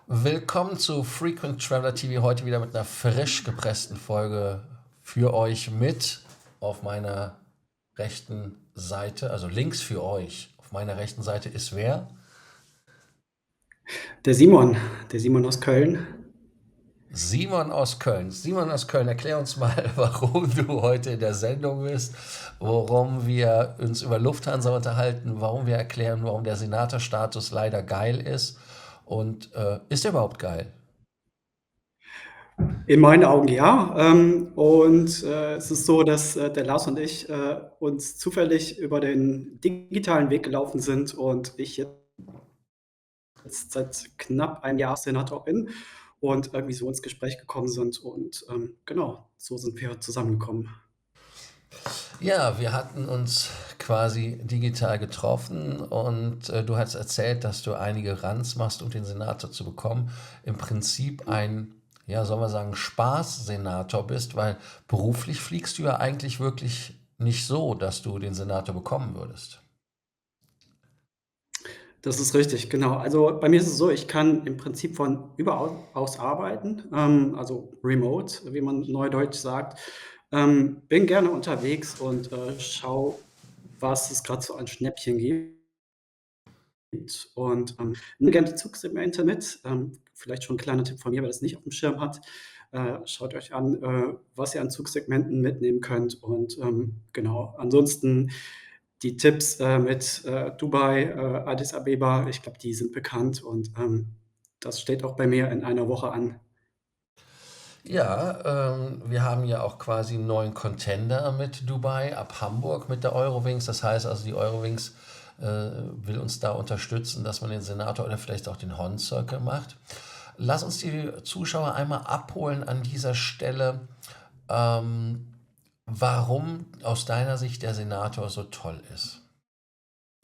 Willkommen zu Frequent Traveler TV, heute wieder mit einer frisch gepressten Folge für euch mit. Auf meiner rechten Seite, also links für euch, auf meiner rechten Seite ist wer? Der Simon, der Simon aus Köln. Simon aus Köln. Simon aus Köln, erklär uns mal, warum du heute in der Sendung bist, worum wir uns über Lufthansa unterhalten, warum wir erklären, warum der Senatorstatus leider geil ist und ist er überhaupt geil? In meinen Augen ja. Es ist so, dass der Lars und ich uns zufällig über den digitalen Weg gelaufen sind und ich jetzt seit knapp einem Jahr Senator bin und irgendwie so ins Gespräch gekommen sind. Genau, so sind wir zusammengekommen. Ja, wir hatten uns quasi digital getroffen und du hast erzählt, dass du einige Runs machst, um den Senator zu bekommen. Im Prinzip ein, ja, soll man sagen, Spaß-Senator bist, weil beruflich fliegst du ja eigentlich wirklich nicht so, dass du den Senator bekommen würdest. Das ist richtig, genau. Also bei mir ist es so, ich kann im Prinzip von überall aus arbeiten, also remote, wie man neudeutsch sagt. Bin gerne unterwegs und schaue, was es gerade so an Schnäppchen gibt. Nehme gerne die Zugsegmente mit. Vielleicht schon ein kleiner Tipp von mir, wer das nicht auf dem Schirm hat. Schaut euch an, was ihr an Zugsegmenten mitnehmen könnt. Genau, ansonsten die Tipps mit Dubai, Addis Abeba, ich glaube, die sind bekannt das steht auch bei mir in einer Woche an. Ja, wir haben ja auch quasi einen neuen Contender mit Dubai ab Hamburg mit der Eurowings. Das heißt also, die Eurowings will uns da unterstützen, dass man den Senator oder vielleicht auch den Horn Circle macht. Lass uns die Zuschauer einmal abholen an dieser Stelle, ähm, warum aus deiner Sicht der Senator so toll ist.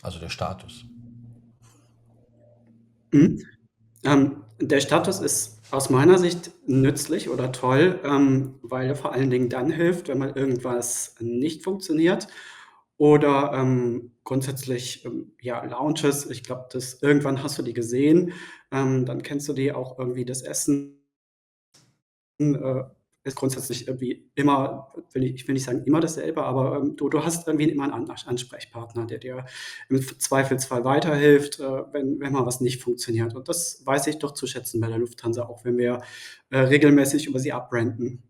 Also der Status. Mhm. Der Status ist aus meiner Sicht nützlich oder toll, weil er vor allen Dingen dann hilft, wenn mal irgendwas nicht funktioniert oder grundsätzlich ja, Lounges. Ich glaube, dass irgendwann hast du die gesehen, dann kennst du die auch irgendwie das Essen äh, ist grundsätzlich irgendwie immer, ich will nicht sagen immer dasselbe, aber du hast irgendwie immer einen Ansprechpartner, der dir im Zweifelsfall weiterhilft, wenn mal was nicht funktioniert. Und das weiß ich doch zu schätzen bei der Lufthansa, auch wenn wir regelmäßig über sie abbranden.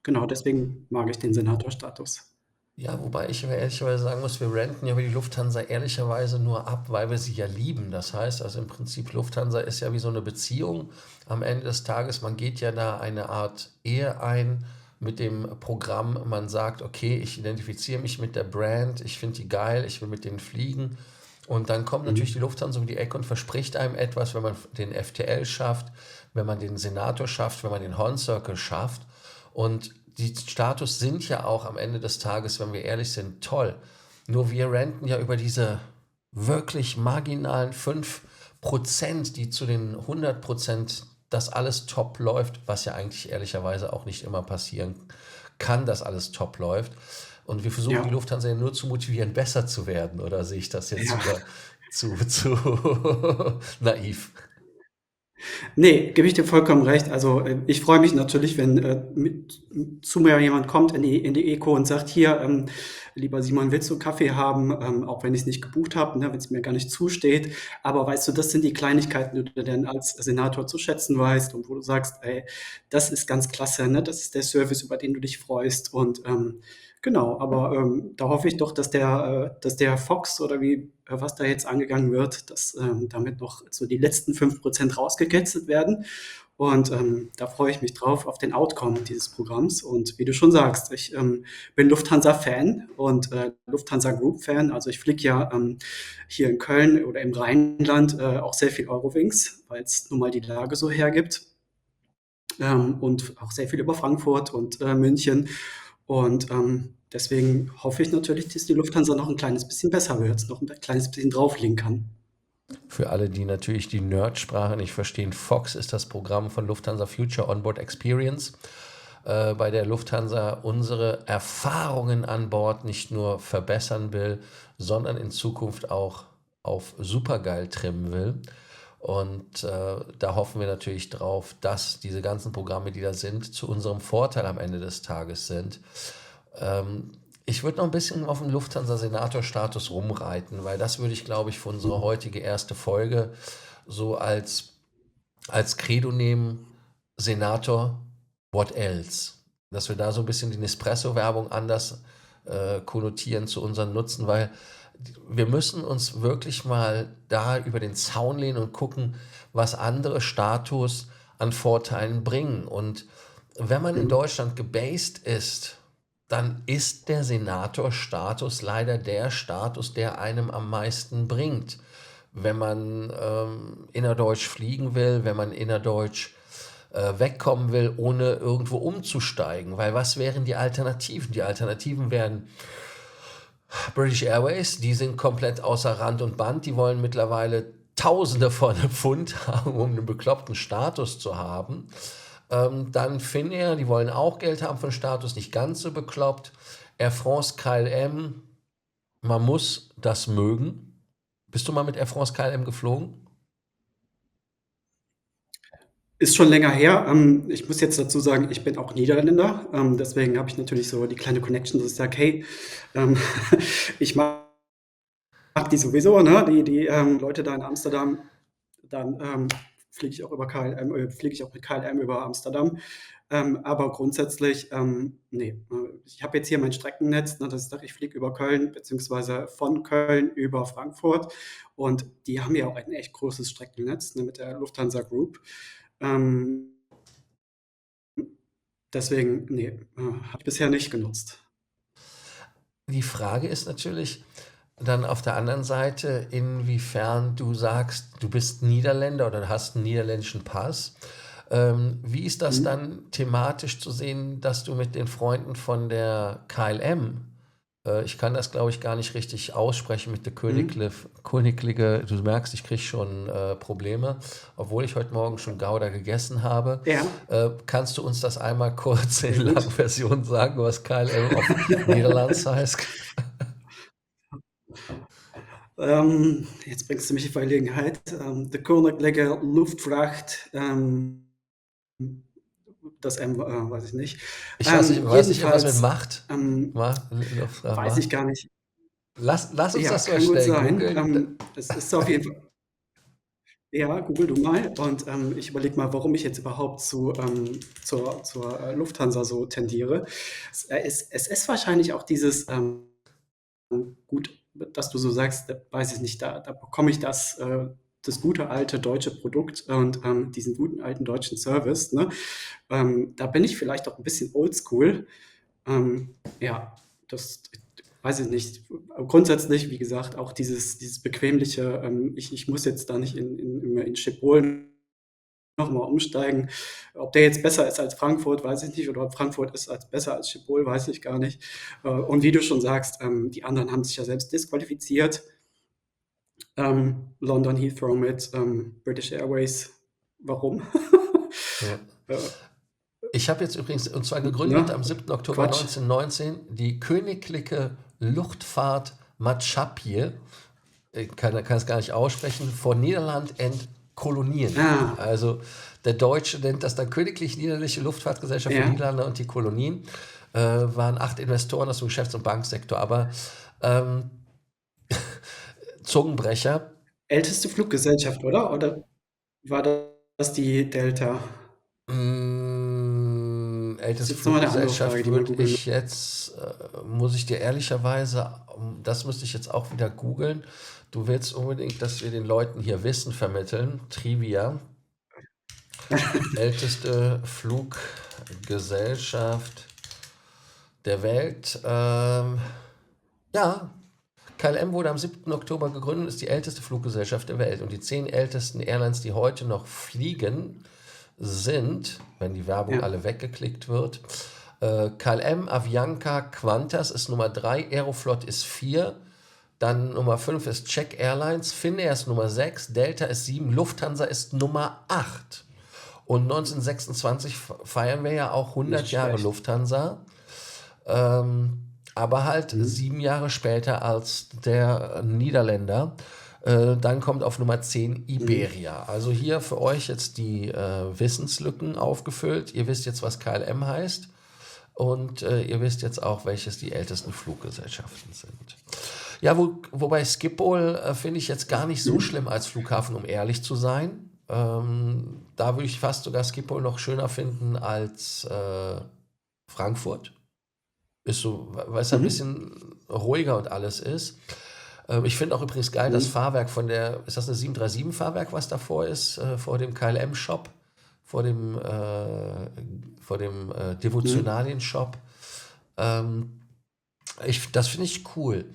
Genau deswegen mag ich den Senatorstatus. Ja, wobei ich mir ehrlicherweise sagen muss, wir renten ja über die Lufthansa ehrlicherweise nur ab, weil wir sie ja lieben. Das heißt, also im Prinzip Lufthansa ist ja wie so eine Beziehung am Ende des Tages. Man geht ja da eine Art Ehe ein mit dem Programm. Man sagt, okay, ich identifiziere mich mit der Brand, ich finde die geil, ich will mit denen fliegen. Und dann kommt natürlich die Mhm. Lufthansa um die Ecke und verspricht einem etwas, wenn man den FTL schafft, wenn man den Senator schafft, wenn man den Horn Circle schafft. Und die Status sind ja auch am Ende des Tages, wenn wir ehrlich sind, toll. Nur wir renten ja über diese wirklich marginalen 5%, die zu den 100%, dass alles top läuft, was ja eigentlich ehrlicherweise auch nicht immer passieren kann, dass alles top läuft. Und wir versuchen die Ja, Lufthansa ja nur zu motivieren, besser zu werden. Oder sehe ich das jetzt ja. wieder zu naiv? Ne, gebe ich dir vollkommen recht. Also, ich freue mich natürlich, wenn, zu mir jemand kommt in die ECO und sagt: „Hier, lieber Simon, willst du Kaffee haben?“ Auch wenn ich's nicht gebucht habe, ne, wenn's mir gar nicht zusteht. Aber weißt du, das sind die Kleinigkeiten, die du dann als Senator zu schätzen weißt und wo du sagst: „Ey, das ist ganz klasse, ne? Das ist der Service, über den du dich freust.“ Genau, aber, da hoffe ich doch, dass der Fox oder was da jetzt angegangen wird, dass, damit noch so die letzten 5% rausgekitzelt werden. Da freue ich mich drauf auf den Outcome dieses Programms. Und wie du schon sagst, ich bin Lufthansa-Fan und Lufthansa Group-Fan. Also ich fliege ja hier in Köln oder im Rheinland auch sehr viel Eurowings, weil es nun mal die Lage so hergibt. Und auch sehr viel über Frankfurt und München. Deswegen hoffe ich natürlich, dass die Lufthansa noch ein kleines bisschen besser wird, noch ein kleines bisschen drauflegen kann. Für alle, die natürlich die Nerdsprache nicht verstehen, Fox ist das Programm von Lufthansa Future Onboard Experience, bei der Lufthansa unsere Erfahrungen an Bord nicht nur verbessern will, sondern in Zukunft auch auf supergeil trimmen will. Und da hoffen wir natürlich drauf, dass diese ganzen Programme, die da sind, zu unserem Vorteil am Ende des Tages sind. Ich würde noch ein bisschen auf den Lufthansa-Senator-Status rumreiten, weil das würde ich, glaube ich, für unsere heutige erste Folge so als Credo nehmen: Senator, what else? Dass wir da so ein bisschen die Nespresso-Werbung anders konnotieren zu unseren Nutzen, weil wir müssen uns wirklich mal da über den Zaun lehnen und gucken, was andere Status an Vorteilen bringen. Und wenn man in Deutschland gebased ist, dann ist der Senatorstatus leider der Status, der einem am meisten bringt. Wenn man innerdeutsch fliegen will, wenn man innerdeutsch wegkommen will, ohne irgendwo umzusteigen. Weil was wären die Alternativen? Die Alternativen wären British Airways, die sind komplett außer Rand und Band, die wollen mittlerweile Tausende von Pfund haben, um einen bekloppten Status zu haben. Dann Finnair, die wollen auch Geld haben für den Status, nicht ganz so bekloppt. Air France, KLM, man muss das mögen. Bist du mal mit Air France KLM geflogen? Ist schon länger her. Ich muss jetzt dazu sagen, ich bin auch Niederländer. Deswegen habe ich natürlich so die kleine Connection, dass ich sage, hey, ähm, ich mag die sowieso, ne? Die Leute da in Amsterdam, dann fliege ich auch fliege ich auch mit KLM über Amsterdam. Aber grundsätzlich, nee, ich habe jetzt hier mein Streckennetz, ne, dass ich sage, ich fliege über Köln, beziehungsweise von Köln über Frankfurt. Und die haben ja auch ein echt großes Streckennetz, ne, mit der Lufthansa Group. Ähm, Deswegen, nee, habe ich bisher nicht genutzt. Die Frage ist natürlich dann auf der anderen Seite, inwiefern du sagst, du bist Niederländer oder hast einen niederländischen Pass. Wie ist das dann thematisch zu sehen, dass du mit den Freunden von der KLM, ich kann das, glaube ich, gar nicht richtig aussprechen mit der Königliche, du merkst, ich kriege schon Probleme, obwohl ich heute Morgen schon Gouda gegessen habe. Ja, Kannst du uns das einmal kurz in sehr gut. Langversion sagen, was KLM auf Niederlands heißt? Jetzt bringst du mich in Verlegenheit. De Koninklijke Luftvaart, das M, weiß ich nicht. Ich weiß nicht, was mit Jedenfalls Macht, weiß ich gar nicht. Lass uns Ja, das mal kann gut schnell sein. googeln. Es ist auf jeden Fall. Ja, google du mal. Und ich überlege mal, warum ich jetzt überhaupt zur Lufthansa so tendiere. Es ist wahrscheinlich auch dieses gut, dass du so sagst, da weiß ich nicht, da bekomme ich das gute alte deutsche Produkt und diesen guten alten deutschen Service. Ne? Da bin ich vielleicht auch ein bisschen oldschool. Ja, das weiß ich nicht. Grundsätzlich, wie gesagt, auch dieses bequemliche, ich muss jetzt da nicht in Schiphol nochmal umsteigen. Ob der jetzt besser ist als Frankfurt, weiß ich nicht. Oder ob Frankfurt ist besser als Schiphol, weiß ich gar nicht. Und wie du schon sagst, die anderen haben sich ja selbst disqualifiziert. London Heathrow mit British Airways. Warum? Ja. Äh, Ich habe jetzt übrigens, und zwar gegründet ne? am 7. Oktober Quatsch. 1919, die Königliche Luchtfahrt Maatschappij, ich kann es gar nicht aussprechen, vor Niederland und Kolonien. Ah, Also der Deutsche nennt das dann Königlich Niederländische Luftfahrtgesellschaft für ja. Niederlande und die Kolonien. Waren 8 Investoren aus dem Geschäfts- und Banksektor, aber Zungenbrecher. Älteste Fluggesellschaft, oder? Oder war das die Delta? Das ist Älteste jetzt nochmal eine andere Fluggesellschaft Frage, die man würde googeln ich jetzt, muss ich dir ehrlicherweise, das müsste ich jetzt auch wieder googeln. Du willst unbedingt, dass wir den Leuten hier Wissen vermitteln. Trivia. Älteste Fluggesellschaft der Welt. Ja, KLM wurde am 7. Oktober gegründet, ist die älteste Fluggesellschaft der Welt. Und die 10 ältesten Airlines, die heute noch fliegen, sind, wenn die Werbung Ja. alle weggeklickt wird, KLM, Avianca, Qantas ist Nummer 3, Aeroflot ist 4, dann Nummer 5 ist Czech Airlines, Finnair ist Nummer 6, Delta ist 7, Lufthansa ist Nummer 8. Und 1926 feiern wir ja auch 100 Nicht Jahre schlecht. Lufthansa, aber halt 7 Jahre später als der Niederländer. Dann kommt auf Nummer 10 Mhm. Iberia. Also hier für euch jetzt die Wissenslücken aufgefüllt. Ihr wisst jetzt, was KLM heißt. Und ihr wisst jetzt auch, welches die ältesten Fluggesellschaften sind. Ja, wobei Schiphol finde ich jetzt gar nicht so Mhm. schlimm als Flughafen, um ehrlich zu sein. Da würde ich fast sogar Schiphol noch schöner finden als Frankfurt. Ist so, weil es ein Mhm. bisschen ruhiger und alles ist. Ich finde auch übrigens geil, das Mhm. Fahrwerk ist das eine 737-Fahrwerk, was davor ist, vor dem KLM-Shop, vor dem Mhm. Devotionalien-Shop. Ähm, das finde ich cool.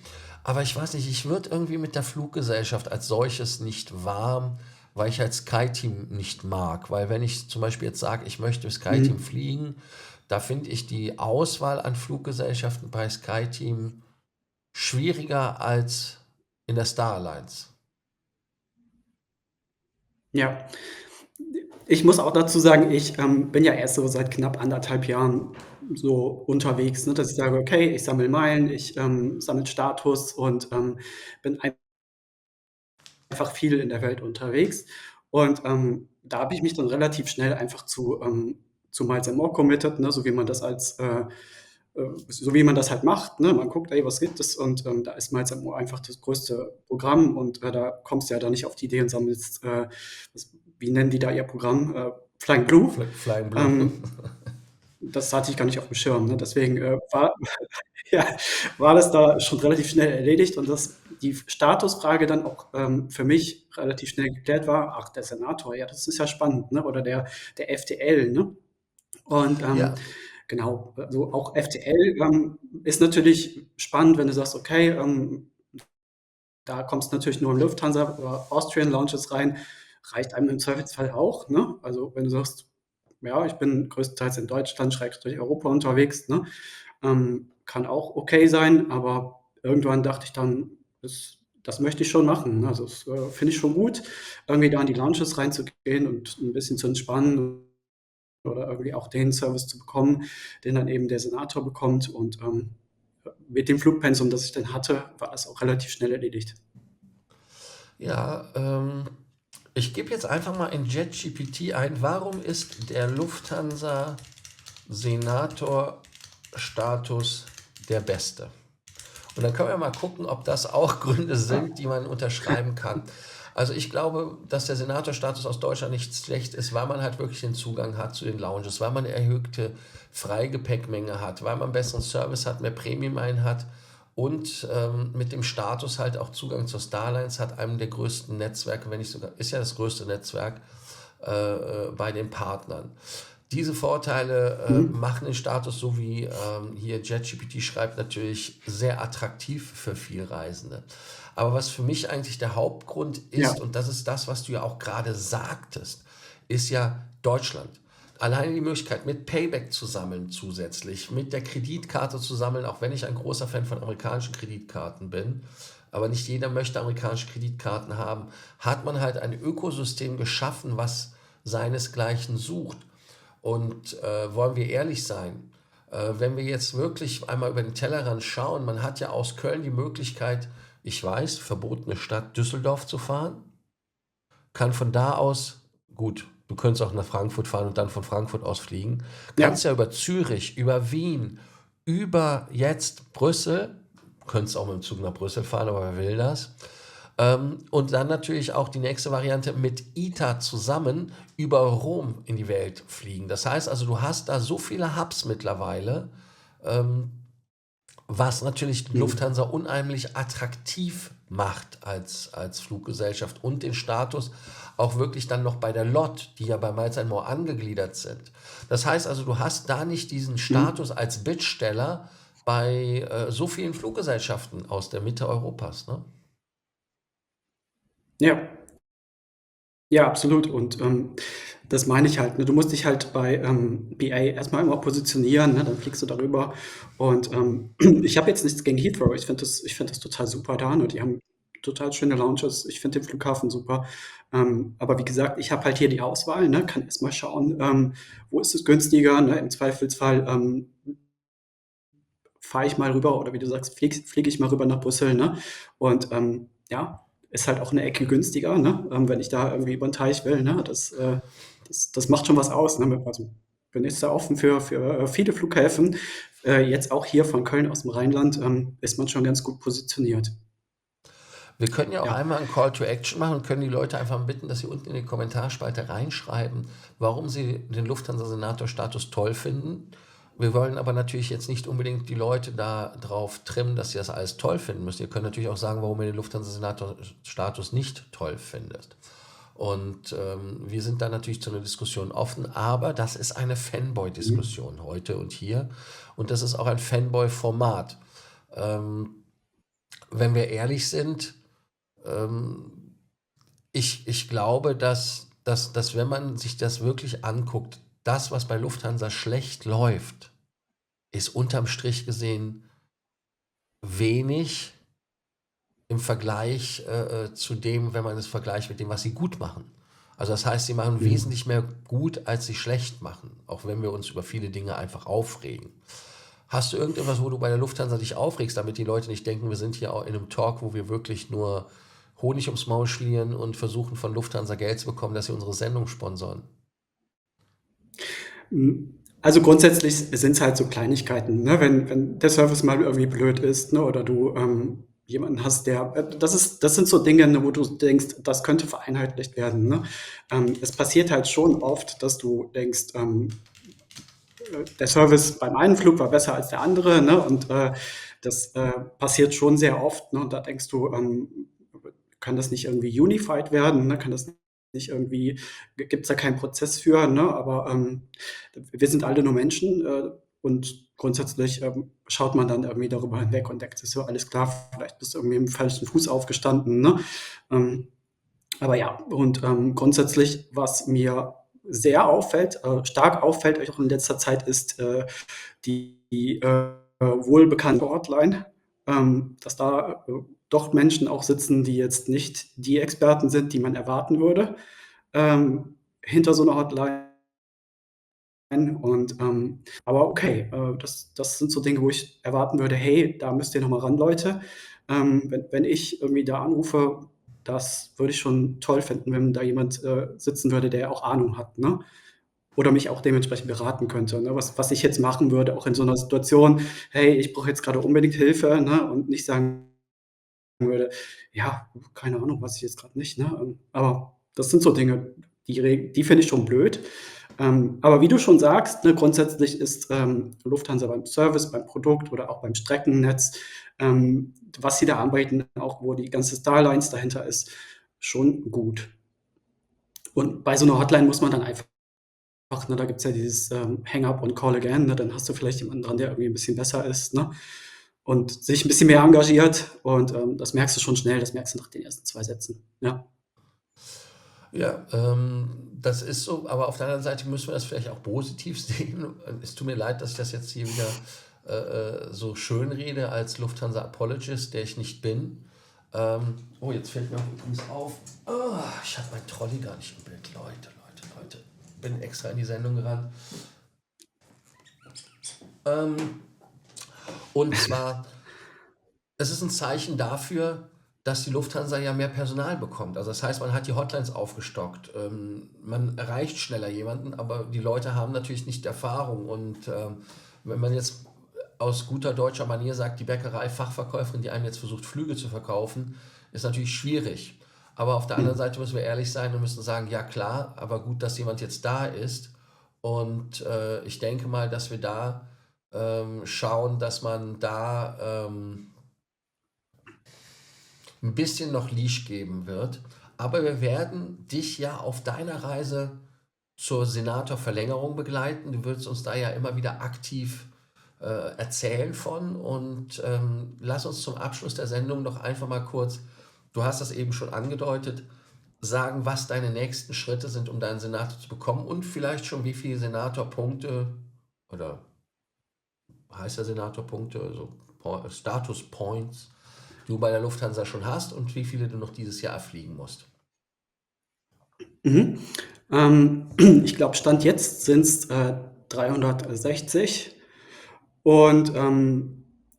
Aber ich weiß nicht, ich würde irgendwie mit der Fluggesellschaft als solches nicht warm, weil ich halt SkyTeam nicht mag. Weil wenn ich zum Beispiel jetzt sage, ich möchte SkyTeam Mhm. fliegen, da finde ich die Auswahl an Fluggesellschaften bei SkyTeam schwieriger als in der Star Alliance. Ja. Ich muss auch dazu sagen, ich, bin ja erst so seit knapp 1,5 Jahren so unterwegs, ne, dass ich sage: „Okay, ich sammle Meilen, ich, sammle Status und, bin einfach viel in der Welt unterwegs." Und, da habe ich mich dann relativ schnell einfach zu Miles& More committed, ne, so wie man das halt macht, ne? Man guckt: „Ey, was gibt es?" Und, da ist Miles& More einfach das größte Programm und, da kommst du ja dann nicht auf die Idee und sammelst, wie nennen die da ihr Programm? Flying Blue? Flying Blue. Ähm, Das hatte ich gar nicht auf dem Schirm, ne? Deswegen, ja, war das da schon relativ schnell erledigt und dass die Statusfrage dann auch, für mich relativ schnell geklärt war: „Ach, der Senator, ja, das ist ja spannend", ne? Oder der FTL, ne? Und, Ja, genau, also auch FTL, ist natürlich spannend, wenn du sagst: „Okay, da kommst du natürlich nur in Lufthansa oder Austrian Lounges rein." Reicht einem im Zweifelsfall auch, ne? Also, wenn du sagst: „Ja, ich bin größtenteils in Deutschland, Schrägstrich Europa unterwegs", ne? Kann auch okay sein, aber irgendwann dachte ich dann: „Das möchte ich schon machen", ne? Also, das, finde ich schon gut, irgendwie da in die Lounges reinzugehen und 'n bisschen zu entspannen oder irgendwie auch den Service zu bekommen, den dann eben der Senator bekommt und, mit dem Flugpensum, das ich dann hatte, war das auch relativ schnell erledigt. ja. Ich gebe jetzt einfach mal in JetGPT ein, warum ist der Lufthansa Senator-Status der beste? Und dann können wir mal gucken, ob das auch Gründe Ja. sind, die man unterschreiben kann. Also ich glaube, dass der Senatorstatus aus Deutschland nicht schlecht ist, weil man halt wirklich den Zugang hat zu den Lounges, weil man eine erhöhte Freigepäckmenge hat, weil man besseren Service hat, mehr Premium ein hat und mit dem Status halt auch Zugang zur Starlines hat, einem der größten Netzwerke, wenn nicht sogar, ist ja das größte Netzwerk bei den Partnern. Diese Vorteile Mhm. machen den Status, so wie hier JetGPT schreibt, natürlich sehr attraktiv für Vielreisende. Aber was für mich eigentlich der Hauptgrund Ja. ist, und das ist das, was du ja auch gerade sagtest, ist ja Deutschland. Alleine die Möglichkeit, mit Payback zu sammeln zusätzlich, mit der Kreditkarte zu sammeln, auch wenn ich ein großer Fan von amerikanischen Kreditkarten bin, aber nicht jeder möchte amerikanische Kreditkarten haben, hat man halt ein Ökosystem geschaffen, was seinesgleichen sucht. Und wollen wir ehrlich sein, wenn wir jetzt wirklich einmal über den Tellerrand schauen, man hat ja aus Köln die Möglichkeit, ich weiß, verbotene Stadt Düsseldorf zu fahren, kann von da aus, gut, du könntest auch nach Frankfurt fahren und dann von Frankfurt aus fliegen, Ja. kannst ja über Zürich, über Wien, über jetzt Brüssel, könntest auch mit dem Zug nach Brüssel fahren, aber wer will das? Und dann natürlich auch die nächste Variante mit ITA zusammen über Rom in die Welt fliegen. Das heißt also, du hast da so viele Hubs mittlerweile, was natürlich Mhm. Lufthansa unheimlich attraktiv macht als Fluggesellschaft und den Status auch wirklich dann noch bei der LOT, die ja bei Miles More angegliedert sind. Das heißt also, du hast da nicht diesen Mhm. Status als Bittsteller bei so vielen Fluggesellschaften aus der Mitte Europas. Ne? Ja. Ja, absolut. Und, das meine ich halt, ne? Du musst dich halt bei, BA erst mal immer positionieren, ne? Dann fliegst du darüber. Und, ich habe jetzt nichts gegen Heathrow. Ich finde das total super da, ne? Die haben total schöne Lounges. Ich finde den Flughafen super. Aber wie gesagt, ich habe halt hier die Auswahl, ne? Kann erst mal schauen, wo ist es günstiger, ne? Im Zweifelsfall, fahre ich mal rüber oder wie du sagst, fliege ich mal rüber nach Brüssel, ne? Und, ja, ist halt auch eine Ecke günstiger, ne? Wenn ich da irgendwie über den Teich will, ne? Das macht schon was aus, ne? Also bin ich da offen für viele Flughäfen. Jetzt auch hier von Köln aus dem Rheinland ist man schon ganz gut positioniert. Wir können ja auch Ja. einmal einen Call to Action machen und können die Leute einfach bitten, dass sie unten in die Kommentarspalte reinschreiben, warum sie den Lufthansa-Senator-Status toll finden. Wir wollen aber natürlich jetzt nicht unbedingt die Leute da drauf trimmen, dass sie das alles toll finden müssen. Ihr könnt natürlich auch sagen, warum ihr den Lufthansa-Senator-Status nicht toll findet. Und wir sind da natürlich zu einer Diskussion offen, aber das ist eine Mhm. Fanboy-Diskussion heute und hier. Und das ist auch ein Fanboy-Format. Ähm, Wenn wir ehrlich sind, ähm, ich glaube, dass wenn man sich das wirklich anguckt, das, was bei Lufthansa schlecht läuft, ist unterm Strich gesehen wenig im Vergleich zu dem, wenn man es vergleicht mit dem, was sie gut machen. Also das heißt, sie machen Mhm. wesentlich mehr gut, als sie schlecht machen, auch wenn wir uns über viele Dinge einfach aufregen. Hast du irgendetwas, wo du bei der Lufthansa dich aufregst, damit die Leute nicht denken, wir sind hier auch in einem Talk, wo wir wirklich nur Honig ums Maul schlieren und versuchen von Lufthansa Geld zu bekommen, dass sie unsere Sendung sponsoren? Also grundsätzlich sind es halt so Kleinigkeiten, ne? Wenn der Service mal irgendwie blöd ist, ne? Oder du jemanden hast, das sind so Dinge, ne, wo du denkst, das könnte vereinheitlicht werden. Ne? Es passiert halt schon oft, dass du denkst, der Service beim einen Flug war besser als der andere, ne? Und das passiert schon sehr oft. Ne? Und da denkst du, kann das nicht irgendwie unified werden? Ne? Kann das nicht irgendwie, gibt es da keinen Prozess für? Ne? Aber wir sind alle nur Menschen und grundsätzlich schaut man dann irgendwie darüber hinweg und denkt sich so, alles klar, vielleicht bist du irgendwie im falschen Fuß aufgestanden. Ne? Ähm, aber ja, und grundsätzlich, was mir sehr auffällt, stark auffällt, auch in letzter Zeit, ist die wohlbekannte Hotline, dass da doch Menschen auch sitzen, die jetzt nicht die Experten sind, die man erwarten würde, hinter so einer Hotline. Und aber okay, das sind so Dinge, wo ich erwarten würde, hey, da müsst ihr noch mal ran, Leute. Wenn ich irgendwie da anrufe, das würde ich schon toll finden, wenn da jemand sitzen würde, der auch Ahnung hat, ne? Oder mich auch dementsprechend beraten könnte, ne? Was ich jetzt machen würde, auch in so einer Situation: „Hey, ich brauche jetzt gerade unbedingt Hilfe", ne? Und nicht sagen würde: „Ja, keine Ahnung, weiß ich jetzt gerade nicht", ne? Aber das sind so Dinge, die finde ich schon blöd. Aber wie du schon sagst, ne, grundsätzlich ist Lufthansa beim Service, beim Produkt oder auch beim Streckennetz, was sie da anbieten, auch wo die ganze Starlines dahinter ist, schon gut. Und bei so einer Hotline muss man dann einfach, ne, da gibt's ja dieses Hang up und Call again, ne? Dann hast du vielleicht jemanden dran, der irgendwie ein bisschen besser ist, ne? Und sich ein bisschen mehr engagiert. Und das merkst du schon schnell, das merkst du nach den ersten 2 Sätzen. Ja. Ja, das ist so, aber auf der anderen Seite müssen wir das vielleicht auch positiv sehen. Es tut mir leid, dass ich das jetzt hier wieder so schön rede als Lufthansa Apologist, der ich nicht bin. Oh, jetzt fällt mir auch übrigens auf, ich habe mein Trolley gar nicht im Bild. Leute. Bin extra in die Sendung gerannt. Ähm, und zwar, es ist ein Zeichen dafür, dass die Lufthansa ja mehr Personal bekommt. Also das heißt, man hat die Hotlines aufgestockt. Man erreicht schneller jemanden, aber die Leute haben natürlich nicht Erfahrung. Und wenn man jetzt aus guter deutscher Manier sagt, die Bäckerei-Fachverkäuferin, die einem jetzt versucht, Flüge zu verkaufen, ist natürlich schwierig. Aber auf der anderen Mhm. Seite müssen wir ehrlich sein und müssen sagen, ja klar, aber gut, dass jemand jetzt da ist. Und ich denke mal, dass wir da schauen, dass man da ein bisschen noch Leash geben wird. Aber wir werden dich ja auf deiner Reise zur Senator-Verlängerung begleiten. Du wirst uns da ja immer wieder aktiv erzählen von. Und lass uns zum Abschluss der Sendung noch einfach mal kurz, du hast das eben schon angedeutet, sagen, was deine nächsten Schritte sind, um deinen Senator zu bekommen und vielleicht schon wie viele Senatorpunkte oder heißt der Senatorpunkte, also Status Points du bei der Lufthansa schon hast und wie viele du noch dieses Jahr fliegen musst. Mhm. Ich glaube, Stand jetzt sind es 360. Und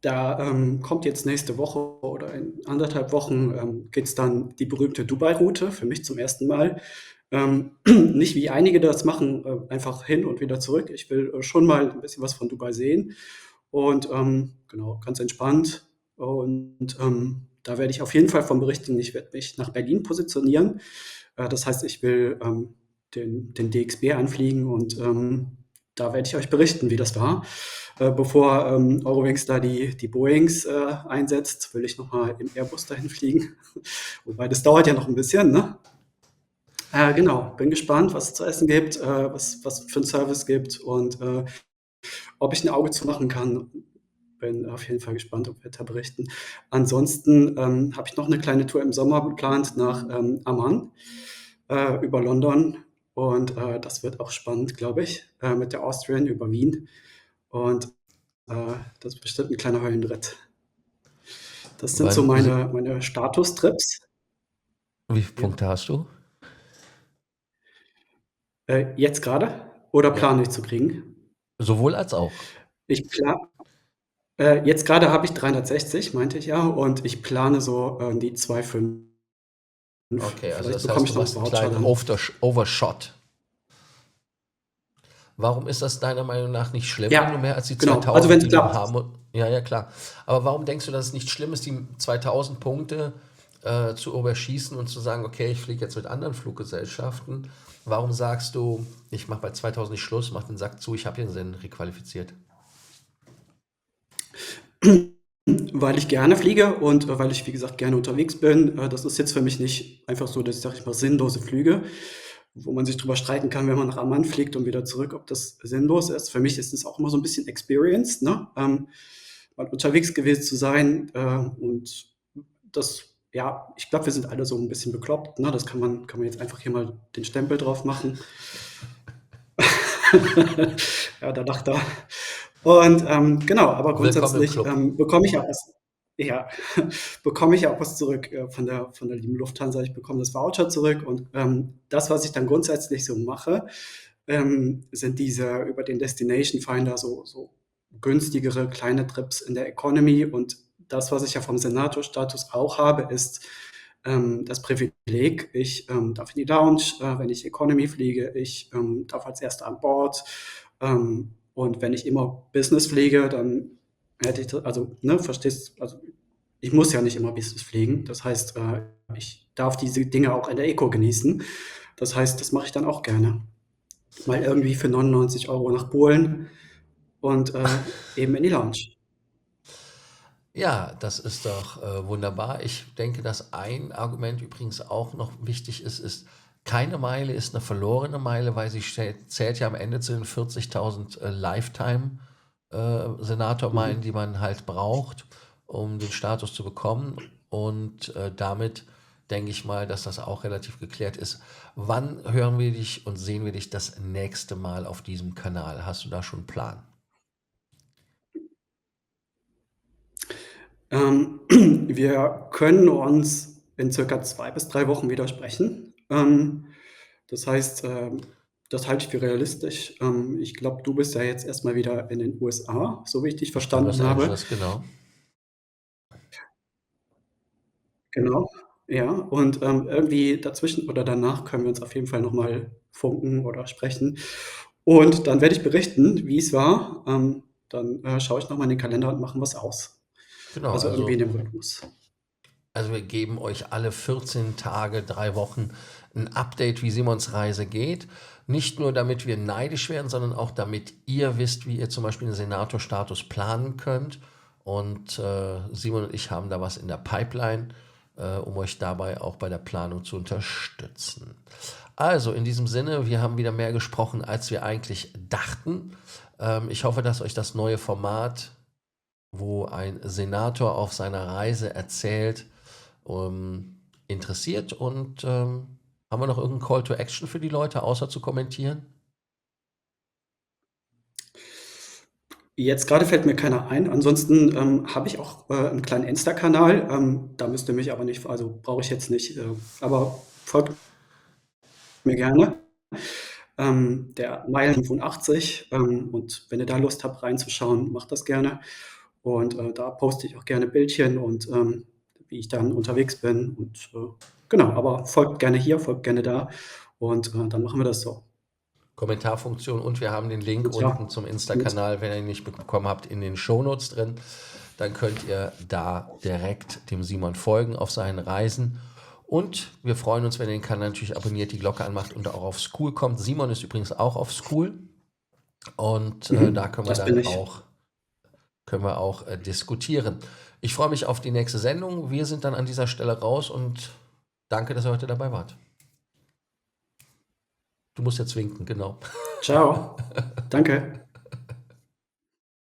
Da kommt jetzt nächste Woche oder in 1,5 Wochen geht es dann die berühmte Dubai-Route, für mich zum ersten Mal. Nicht wie einige das machen, einfach hin und wieder zurück. Ich will schon mal ein bisschen was von Dubai sehen und genau, ganz entspannt. Und da werde ich auf jeden Fall von berichten. Ich werde mich nach Berlin positionieren. Das heißt, ich will den DXB anfliegen und da werde ich euch berichten, wie das war. Bevor Eurowings da die Boeings einsetzt, will ich nochmal im Airbus dahin fliegen. Wobei das dauert ja noch ein bisschen, ne? Genau, bin gespannt, was es zu essen gibt, was für einen Service gibt und ob ich ein Auge zumachen kann. Bin auf jeden Fall gespannt auf Wetterberichten. Ansonsten habe ich noch eine kleine Tour im Sommer geplant nach Amman über London. Und das wird auch spannend, glaube ich, mit der Austrian über Wien. Und das ist bestimmt ein kleiner Höllenritt. Das sind so Wann, meine Status-Trips. wie viele Ja. Punkte hast du? Jetzt gerade oder Ja, plane ich zu kriegen? sowohl als auch. Ich plan Jetzt gerade habe ich 360, meinte ich ja, und ich plane so die 2,5. Okay, also Vielleicht das bekomme heißt, ich du noch einen machst einen Voucher kleinen dann. Overshot. Warum ist das deiner Meinung nach nicht schlimm, wenn du Ja, mehr als die genau. Also wenn 2000, es die du klappt. haben? Ja, ja, klar. Aber warum denkst du, dass es nicht schlimm ist, die 2000 Punkte zu überschießen und zu sagen, okay, ich fliege jetzt mit anderen Fluggesellschaften? Warum sagst du, ich mache bei 2000 nicht Schluss, mach den Sack zu, ich habe den Sinn requalifiziert? Weil ich gerne fliege und weil ich, wie gesagt, gerne unterwegs bin. Das ist jetzt für mich nicht einfach so, dass ich sage ich mal, sinnlose Flüge, wo man sich drüber streiten kann, wenn man nach Amman fliegt und wieder zurück, ob das sinnlos ist. Für mich ist es auch immer so ein bisschen Experience, ne? Mal unterwegs gewesen zu sein und das, ja, ich glaube, wir sind alle so ein bisschen bekloppt, ne? Das kann man jetzt einfach hier mal den Stempel drauf machen. Ja, da lacht er. Und genau, aber Willkommen im grundsätzlich Club. bekomme ich auch was, ja, bekomme ich auch was zurück von der lieben Lufthansa. Ich bekomme das Voucher zurück und das, was ich dann grundsätzlich so mache, sind diese über den Destination Finder so günstigere kleine Trips in der Economy. Und das, was ich ja vom Senator-Status auch habe, ist das Privileg, ich darf in die Lounge, wenn ich Economy fliege, ich darf als Erster an Bord. Und wenn ich immer Business fliege, dann hätte ich, also, ne, verstehst, also ich muss ja nicht immer Business fliegen. Das heißt, ich darf diese Dinge auch in der Eco genießen. Das heißt, das mache ich dann auch gerne. Mal irgendwie für 99 € nach Polen und eben in die Lounge. Ja, das ist doch wunderbar. Ich denke, dass ein Argument übrigens auch noch wichtig ist, keine Meile ist eine verlorene Meile, weil sie zählt ja am Ende zu den 40.000 Lifetime Senatormeilen, die Mhm. man halt braucht, um den Status zu bekommen. Und damit denke ich mal, dass das auch relativ geklärt ist. Wann hören wir dich und sehen wir dich das nächste Mal auf diesem Kanal? Hast du da schon einen Plan? Wir können uns in circa 2 bis 3 Wochen wieder sprechen. Das heißt, das halte ich für realistisch. Ich glaube, du bist ja jetzt erstmal wieder in den USA, so wie ich dich Ich bin in Los verstanden habe. Angeles, genau. Genau, ja. Und irgendwie dazwischen oder danach können wir uns auf jeden Fall noch mal funken oder sprechen. Und dann werde ich berichten, wie es war. Dann schaue ich noch mal in den Kalender und machen wir's aus. Genau, Also irgendwie also in dem Rhythmus. Also wir geben euch alle 14 Tage, 3 Wochen ein Update, wie Simons Reise geht. Nicht nur, damit wir neidisch werden, sondern auch, damit ihr wisst, wie ihr zum Beispiel den Senatorstatus planen könnt. Und Simon und ich haben da was in der Pipeline, um euch dabei auch bei der Planung zu unterstützen. Also in diesem Sinne, wir haben wieder mehr gesprochen, als wir eigentlich dachten. Ich hoffe, dass euch das neue Format, wo ein Senator auf seiner Reise erzählt, interessiert. Und haben wir noch irgendeinen Call to Action für die Leute, außer zu kommentieren? Jetzt gerade fällt mir keiner ein. Ansonsten habe ich auch 'n kleinen Insta-Kanal. Da müsst ihr mich aber nicht, also brauche ich jetzt nicht, aber folgt mir gerne. Der Meilen85, und wenn ihr da Lust habt reinzuschauen, macht das gerne. Und da poste ich auch gerne Bildchen und wie ich dann unterwegs bin. Und genau, aber folgt gerne hier, folgt gerne da. Und dann machen wir das so. Kommentarfunktion und wir haben den Link Und ja, unten zum gut. Insta-Kanal, wenn ihr ihn nicht bekommen habt, in den Shownotes drin. Dann könnt ihr da direkt dem Simon folgen auf seinen Reisen. Und wir freuen uns, wenn ihr den Kanal natürlich abonniert, die Glocke anmacht und auch auf School kommt. Simon ist übrigens auch auf School. Und da können wir Das dann bin ich. auch diskutieren. Ich freue mich auf die nächste Sendung. Wir sind dann an dieser Stelle raus und danke, dass ihr heute dabei wart. Du musst jetzt winken, genau. Ciao. Danke.